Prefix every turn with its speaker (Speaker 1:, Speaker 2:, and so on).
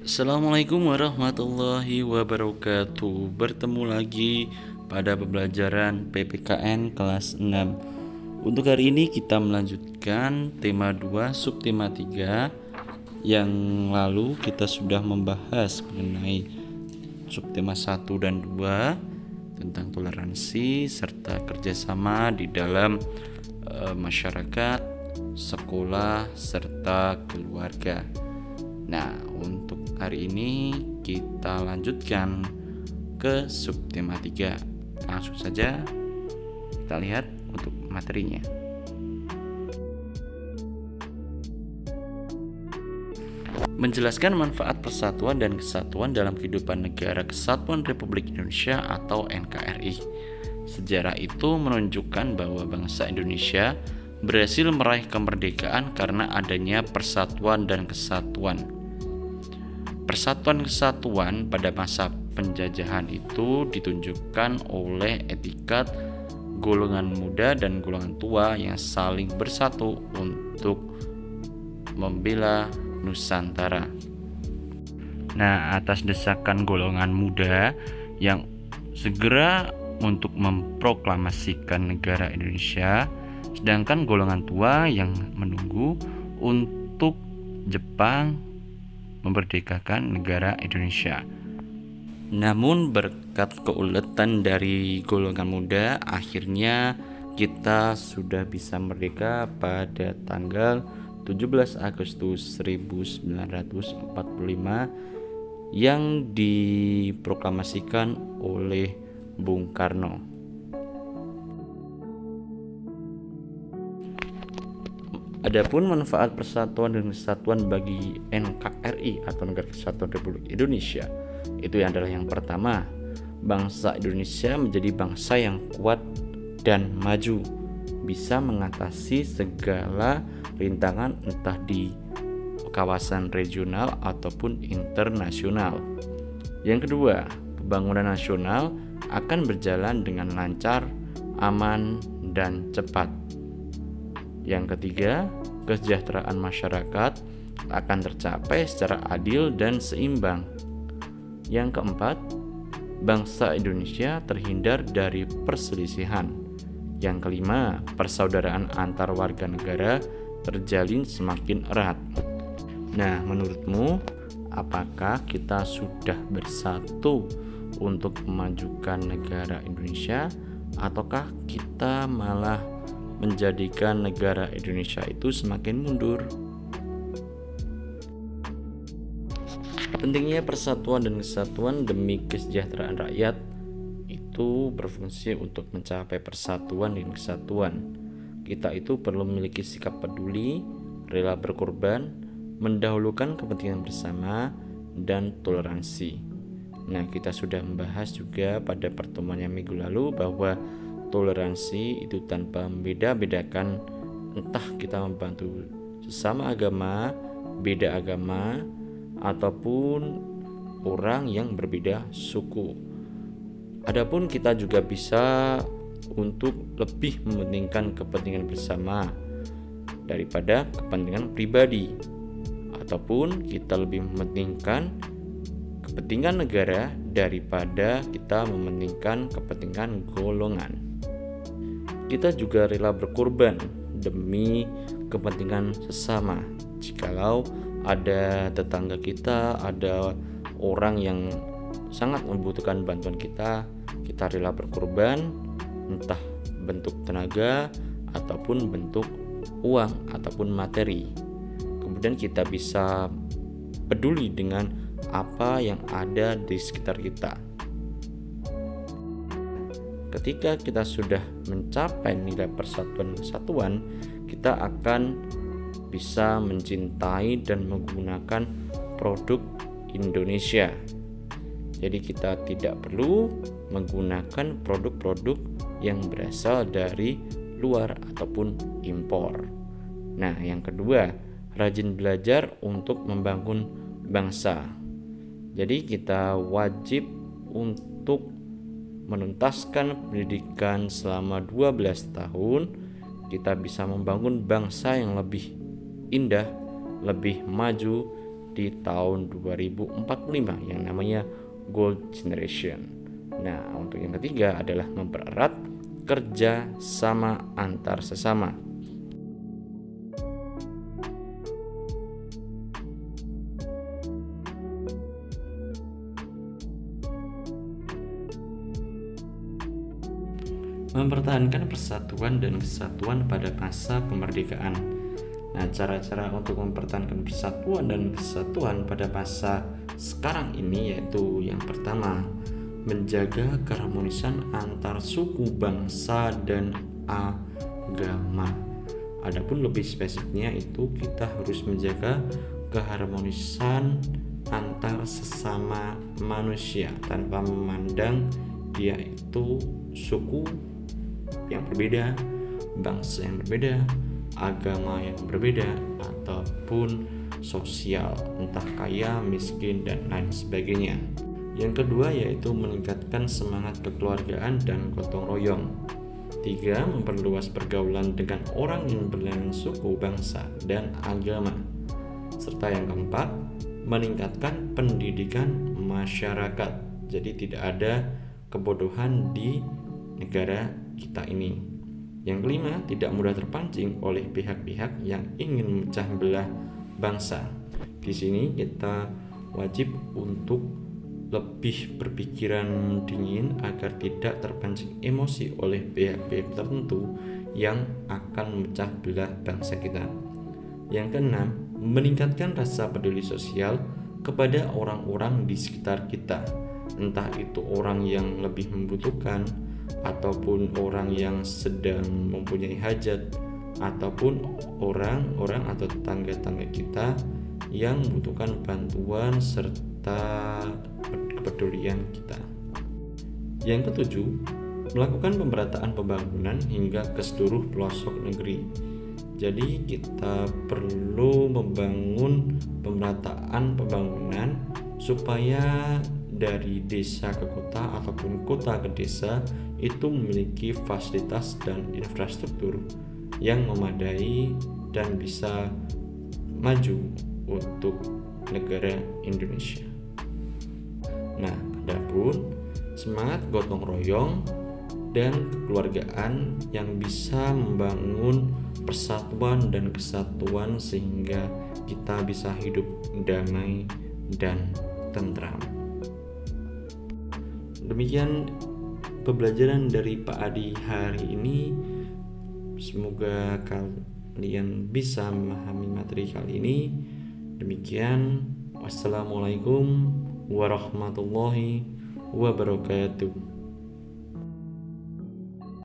Speaker 1: Assalamualaikum warahmatullahi wabarakatuh. Bertemu lagi pada pembelajaran PPKN kelas 6. Untuk hari ini kita melanjutkan tema 2 subtema 3. Yang lalu kita sudah membahas mengenai subtema 1 dan 2 tentang toleransi serta kerjasama di dalam masyarakat, sekolah, serta keluarga. Nah, untuk hari ini kita lanjutkan ke subtema 3. Langsung saja kita lihat untuk materinya. Menjelaskan manfaat persatuan dan kesatuan dalam kehidupan Negara Kesatuan Republik Indonesia atau NKRI. Sejarah itu menunjukkan bahwa bangsa Indonesia berhasil meraih kemerdekaan karena adanya persatuan dan kesatuan. Persatuan kesatuan pada masa penjajahan itu ditunjukkan oleh etikat golongan muda dan golongan tua yang saling bersatu untuk membela Nusantara. Nah, atas desakan golongan muda yang segera untuk memproklamasikan negara Indonesia, sedangkan golongan tua yang menunggu untuk Jepang memerdekakan negara Indonesia. Namun berkat keuletan dari golongan muda, akhirnya kita sudah bisa merdeka pada tanggal 17 Agustus 1945 yang diproklamasikan oleh Bung Karno. Adapun manfaat persatuan dan kesatuan bagi NKRI atau Negara Kesatuan Republik Indonesia itu adalah yang pertama, bangsa Indonesia menjadi bangsa yang kuat dan maju, bisa mengatasi segala rintangan entah di kawasan regional ataupun internasional. Yang kedua, pembangunan nasional akan berjalan dengan lancar, aman, dan cepat. Yang ketiga, kesejahteraan masyarakat akan tercapai secara adil dan seimbang. Yang keempat, bangsa Indonesia terhindar dari perselisihan. Yang kelima, persaudaraan antar warga negara terjalin semakin erat. Nah, menurutmu apakah kita sudah bersatu untuk memajukan negara Indonesia, ataukah kita malah menjadikan negara Indonesia itu semakin mundur? Pentingnya persatuan dan kesatuan demi kesejahteraan rakyat itu berfungsi untuk mencapai persatuan dan kesatuan. Kita itu perlu memiliki sikap peduli, rela berkorban, mendahulukan kepentingan bersama, dan toleransi. Nah, kita sudah membahas juga pada pertemuan yang minggu lalu bahwa toleransi itu tanpa membeda-bedakan, entah kita membantu sesama agama, beda agama, ataupun orang yang berbeda suku. Adapun kita juga bisa untuk lebih mementingkan kepentingan bersama daripada kepentingan pribadi, ataupun kita lebih mementingkan kepentingan negara daripada kita mementingkan kepentingan golongan. Kita juga rela berkorban demi kepentingan sesama. Jikalau ada tetangga kita, ada orang yang sangat membutuhkan bantuan kita rela berkorban, entah bentuk tenaga ataupun bentuk uang ataupun materi. Kemudian kita bisa peduli dengan apa yang ada di sekitar kita. Ketika kita sudah mencapai nilai persatuan dan kesatuan, kita akan bisa mencintai dan menggunakan produk Indonesia. Jadi kita tidak perlu menggunakan produk-produk yang berasal dari luar ataupun impor. Nah, yang kedua, rajin belajar untuk membangun bangsa. Jadi kita wajib untuk menuntaskan pendidikan selama 12 tahun, kita bisa membangun bangsa yang lebih indah, lebih maju, di tahun 2045 yang namanya Gold Generation. Nah, untuk yang ketiga adalah mempererat kerja sama antar sesama. Mempertahankan persatuan dan kesatuan pada masa kemerdekaan. Nah, cara-cara untuk mempertahankan persatuan dan kesatuan pada masa sekarang ini yaitu yang pertama, menjaga keharmonisan antar suku, bangsa, dan agama. Adapun lebih spesifiknya itu kita harus menjaga keharmonisan antar sesama manusia tanpa memandang dia itu suku yang berbeda, bangsa yang berbeda, agama yang berbeda, ataupun sosial, entah kaya, miskin, dan lain sebagainya. Yang kedua yaitu meningkatkan semangat kekeluargaan dan gotong royong. 3. Memperluas pergaulan dengan orang yang berlainan suku, bangsa, dan agama. Serta yang keempat, meningkatkan pendidikan masyarakat. Jadi tidak ada kebodohan di negara kita ini. Yang kelima, tidak mudah terpancing oleh pihak-pihak yang ingin memecah belah bangsa. Di sini kita wajib untuk lebih berpikiran dingin agar tidak terpancing emosi oleh pihak-pihak tertentu yang akan memecah belah bangsa kita. Yang keenam, meningkatkan rasa peduli sosial kepada orang-orang di sekitar kita, entah itu orang yang lebih membutuhkan ataupun orang yang sedang mempunyai hajat, ataupun orang-orang atau tetangga-tetangga kita yang membutuhkan bantuan serta kepedulian kita. Yang ketujuh, melakukan pemerataan pembangunan hingga ke seluruh pelosok negeri. Jadi kita perlu membangun pemerataan pembangunan supaya dari desa ke kota ataupun kota ke desa itu memiliki fasilitas dan infrastruktur yang memadai dan bisa maju untuk negara Indonesia. Nah, adapun semangat gotong royong dan kekeluargaan yang bisa membangun persatuan dan kesatuan sehingga kita bisa hidup damai dan tentram. Demikian pembelajaran dari Pak Adi hari ini. Semoga kalian bisa memahami materi kali ini. Demikian, wassalamualaikum warahmatullahi wabarakatuh.